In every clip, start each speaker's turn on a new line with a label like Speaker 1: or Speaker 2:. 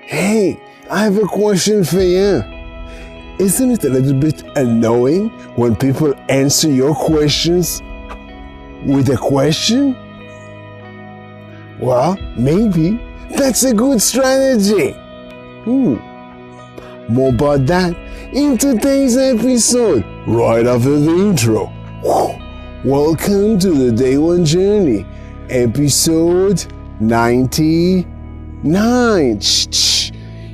Speaker 1: Hey, I have a question for you. Isn't it a little bit annoying when people answer your questions with a question? Well, maybe that's a good strategy. More about that in today's episode, right after the intro. Welcome to the Day One Journey, episode 99.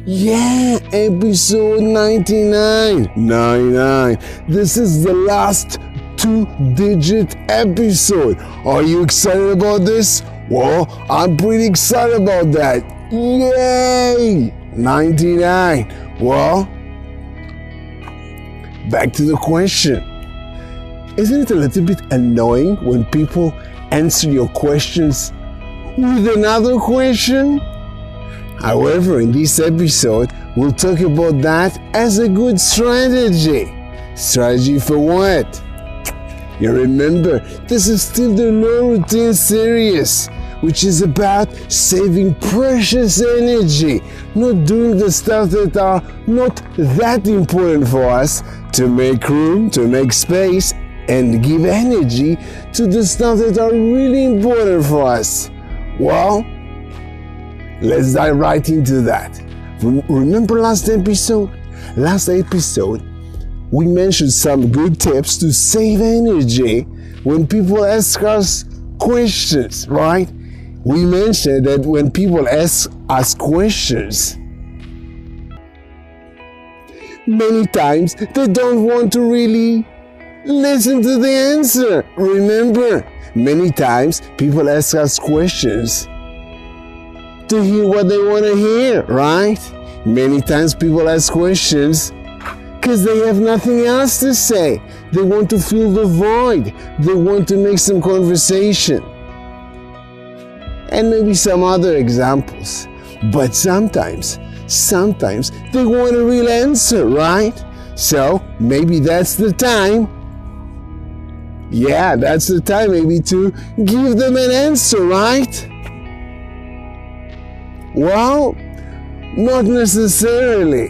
Speaker 1: Yeah, episode 99. 99. This is the last 2-digit episode. Are you excited about this? Well, I'm pretty excited about that. Yay! 99. Well, back to the question. Isn't it a little bit annoying when people answer your questions with another question? However, in this episode, we'll talk about that as a good strategy. Strategy for what? You remember, this is still the low routine series, which is about saving precious energy, not doing the stuff that are not that important for us, to make room, to make space, and give energy to the stuff that are really important for us. Well, let's dive right into that. Remember last episode? Last episode, we mentioned some good tips to save energy when people ask us questions, right? We mentioned that when people ask us questions, many times they don't want to really listen to the answer. Remember, many times people ask us questions to hear what they want to hear, right? Many times people ask questions because they have nothing else to say. They want to fill the void. They want to make some conversation. And maybe some other examples. But sometimes they want a real answer, right? So maybe that's the time. Yeah, that's the time maybe to give them an answer, right? Well, not necessarily.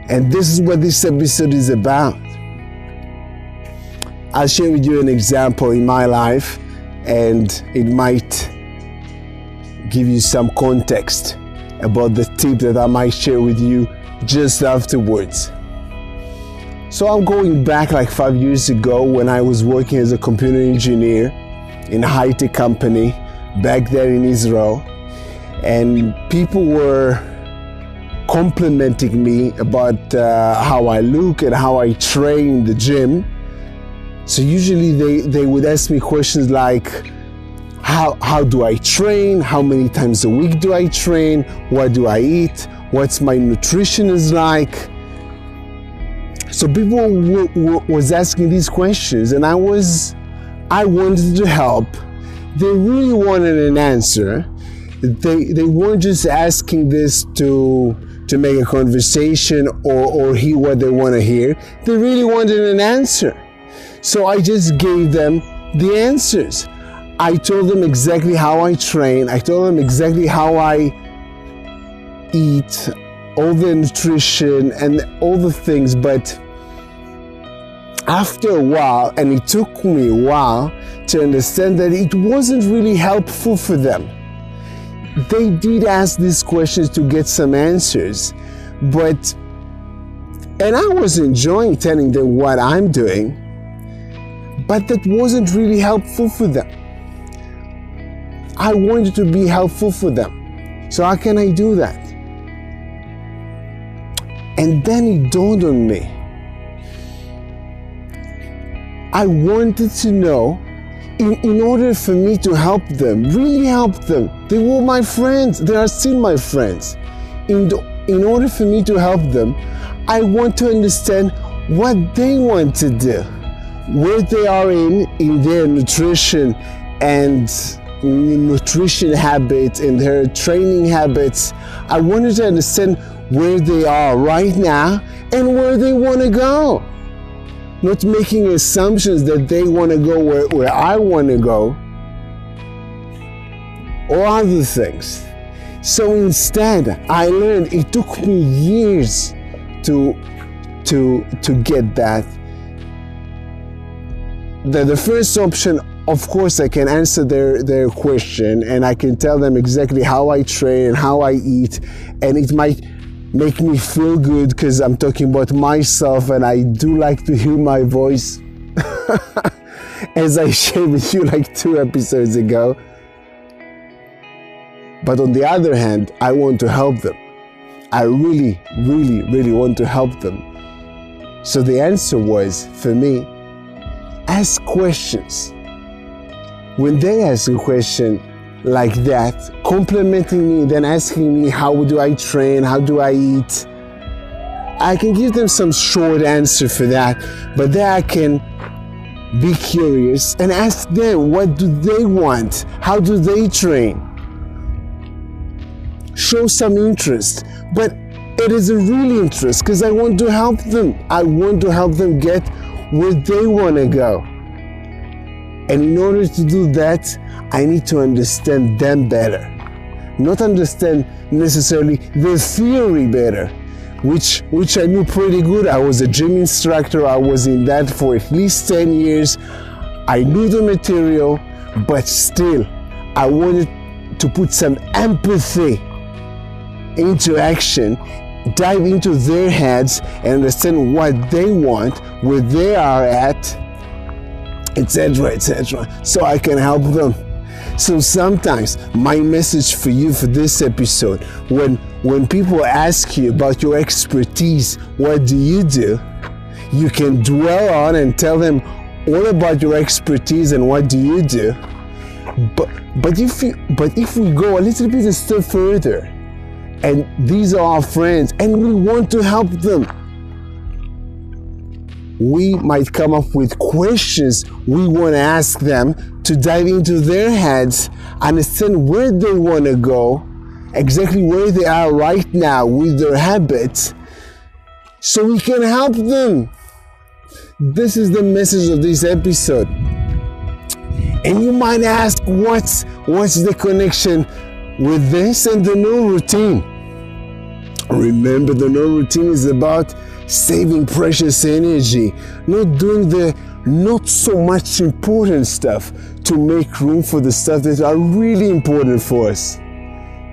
Speaker 1: And this is what this episode is about. I'll share with you an example in my life, and it might give you some context about the tip that I might share with you just afterwards. So I'm going back like 5 years ago when I was working as a computer engineer in a high-tech company back there in Israel, and people were complimenting me about how I look and how I train in the gym. So usually they would ask me questions like, how do I train? How many times a week do I train? What do I eat? What's my nutrition is like? So people was asking these questions, and I wanted to help. They really wanted an answer. They weren't just asking this to make a conversation or hear what they want to hear. They really wanted an answer. So I just gave them the answers. I told them exactly how I train. I told them exactly how I eat, all the nutrition and all the things. But after a while, and it took me a while to understand that it wasn't really helpful for them. They did ask these questions to get some answers, and I was enjoying telling them what I'm doing, but that wasn't really helpful for them. I wanted to be helpful for them. So how can I do that? And then it dawned on me. I wanted to know, in order for me to help them, really help them, they were my friends, they are still my friends. In order for me to help them, I want to understand what they want to do, where they are in their nutrition and nutrition habits and their training habits. I wanted to understand where they are right now and where they want to go. Not making assumptions that they want to go where I want to go, or other things. So instead, I learned, it took me years to get that. The first option, of course, I can answer their question, and I can tell them exactly how I train and how I eat, and it might make me feel good because I'm talking about myself, and I do like to hear my voice, as I shared with you like 2 episodes ago. But on the other hand, I want to help them. I really, really, really want to help them. So the answer was, for me, ask questions. When they ask a question like that, complimenting me, then asking me how do I train, how do I eat, I can give them some short answer for that, but then I can be curious and ask them, what do they want? How do they train? Show some interest, but it is a real interest because I want to help them. I want to help them get where they want to go. And in order to do that, I need to understand them better. Not understand necessarily the theory better, which I knew pretty good. I was a gym instructor. I was in that for at least 10 years. I knew the material, but still, I wanted to put some empathy into action, dive into their heads and understand what they want, where they are at, etc., etc., so I can help them. So sometimes my message for you for this episode, when people ask you about your expertise, what do? You can dwell on and tell them all about your expertise and what do you do. But if we go a little bit a step further, and these are our friends, and we want to help them, we might come up with questions we want to ask them to dive into their heads, understand where they want to go, exactly where they are right now with their habits, so we can help them. This is the message of this episode. And you might ask, what's the connection with this and the no routine? Remember, the no routine is about saving precious energy, not doing the not so much important stuff to make room for the stuff that are really important for us.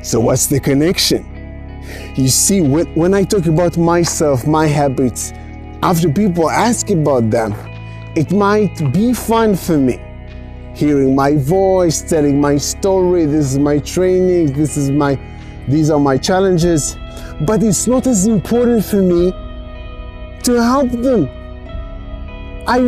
Speaker 1: So what's the connection? You see, when I talk about myself, my habits, after people ask about them, it might be fun for me. Hearing my voice, telling my story, this is my training, these are my challenges, but it's not as important for me to help them. I'd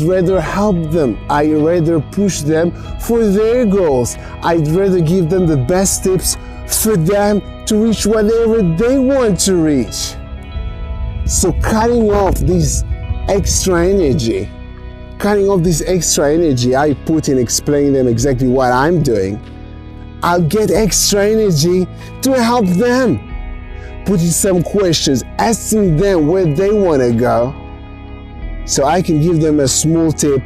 Speaker 1: rather help them. I'd rather push them for their goals. I'd rather give them the best tips for them to reach whatever they want to reach. So cutting off this extra energy I put in explaining them exactly what I'm doing, I'll get extra energy to help them. Putting some questions, asking them where they want to go, so I can give them a small tip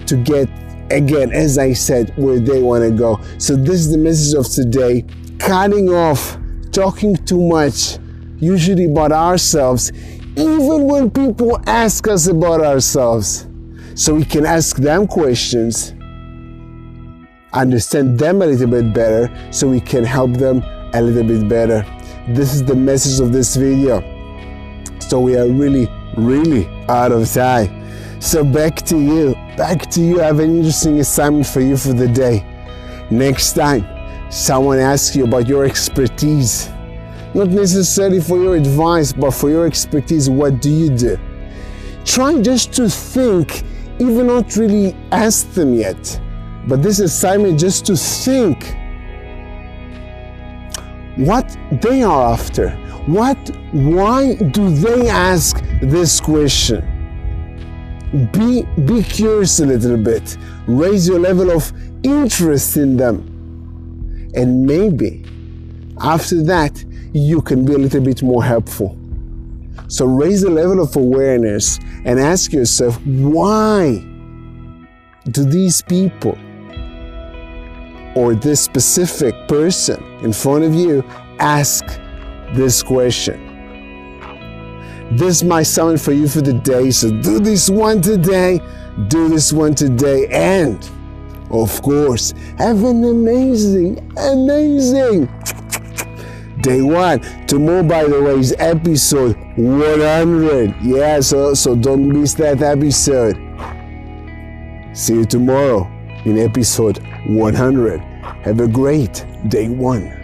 Speaker 1: to get, again, as I said, where they want to go. So this is the message of today. Cutting off talking too much, usually about ourselves, even when people ask us about ourselves, so we can ask them questions, understand them a little bit better, so we can help them a little bit better. This is the message of this video. So we are really out of time. So back to you. I have an interesting assignment for you for the day. Next time someone asks you about your expertise, not necessarily for your advice, but for your expertise, what do you do? Try just to think, even not really ask them yet, but this assignment just to think what they are after. Why do they ask this question? Be curious a little bit. Raise your level of interest in them. And maybe after that, you can be a little bit more helpful. So raise the level of awareness and ask yourself, why do these people or this specific person in front of you, ask this question. This is my summon for you for the day. So do this one today, and of course, have an amazing day one. Tomorrow, by the way, is episode 100. Yeah, so don't miss that episode. See you tomorrow in episode 100. Have a great day one.